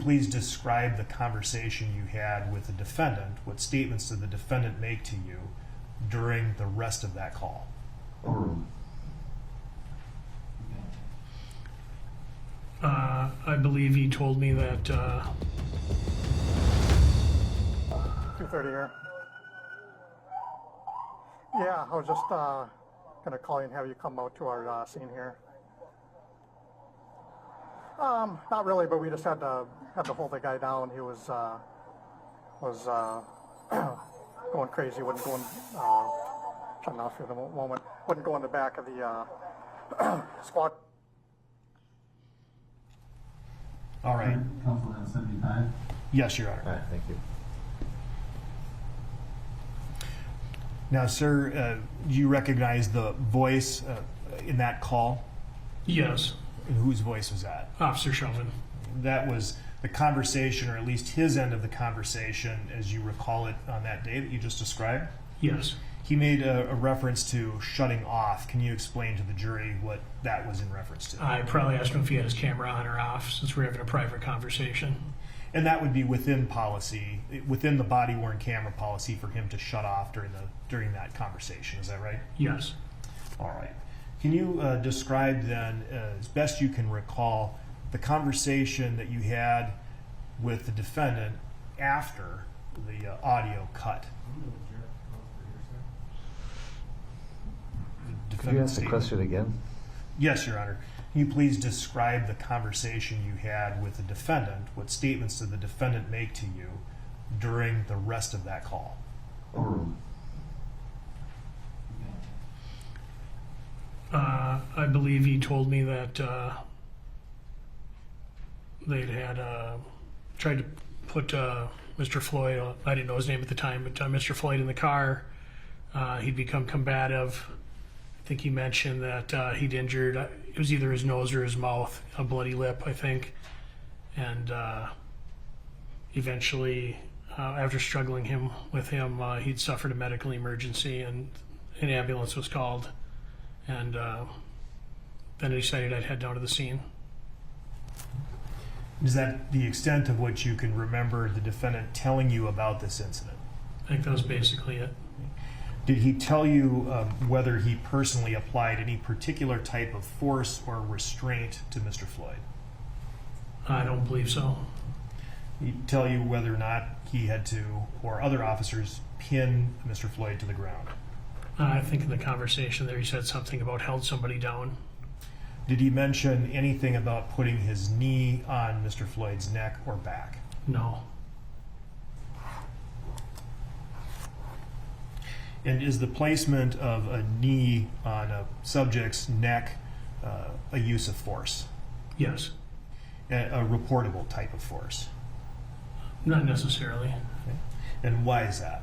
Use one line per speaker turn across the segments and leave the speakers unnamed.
Please describe the conversation you had with the defendant. What statements did the defendant make to you during the rest of that call?
I believe he told me that
2:30 here. Yeah, I was just gonna call you and have you come out to our scene here. Not really, but we just had to hold the guy down. He was going crazy. Wouldn't go in. Shutting off for the moment. Wouldn't go in the back of the squad.
All right.
Council 75.
Yes, Your Honor.
All right, thank you.
Now, sir, do you recognize the voice in that call?
yes,
And whose voice was that?
Officer Chauvin.
That was the conversation, or at least his end of the conversation, as you recall it on that day that you just described.
Yes.
He made a reference to shutting off. Can you explain to the jury what that was in reference to?
I probably asked him if he had his camera on or off, since we're having a private conversation.
And that would be within policy, within the body-worn camera policy, for him to shut off during that conversation. Is that right?
Yes.
All right. Can you describe then, as best you can recall, the conversation that you had with the defendant after the audio cut?
Could you ask the question again?
Yes, Your Honor. Can you please describe the conversation you had with the defendant? What statements did the defendant make to you during the rest of that call?
I believe he told me that they'd had tried to put Mr. Floyd, I didn't know his name at the time, but Mr. Floyd in the car. He'd become combative. I think he mentioned that he'd injured, it was either his nose or his mouth, a bloody lip, I think. And eventually, after struggling with him, he'd suffered a medical emergency and an ambulance was called. And then I decided I'd head down to the scene.
Is that the extent of what you can remember the defendant telling you about this incident?
I think that was basically it.
Did he tell you whether he personally applied any particular type of force or restraint to Mr. Floyd?
I don't believe so.
Did he tell you whether or not he had to, or other officers, pin Mr. Floyd to the ground?
I think in the conversation there he said something about held somebody down.
Did he mention anything about putting his knee on Mr. Floyd's neck or back?
No.
And is the placement of a knee on a subject's neck a use of force?
Yes.
A reportable type of force?
Not necessarily.
Okay. And why is that?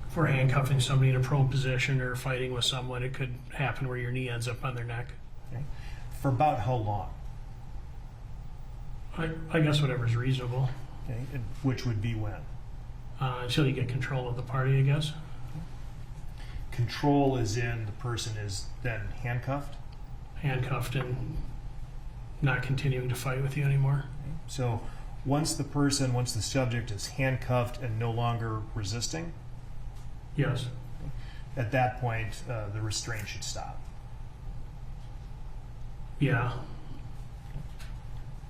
If we're handcuffing somebody in a prone position or fighting with someone, it could happen where your knee ends up on their neck.
Okay. For about how long?
I guess whatever's reasonable.
Okay. And which would be when?
Until you get control of the party, I guess.
Control is in the person is then handcuffed?
Handcuffed and not continuing to fight with you anymore.
Okay. So once the subject is handcuffed and no longer resisting,
Yes.
at that point the restraint should stop.
Yeah.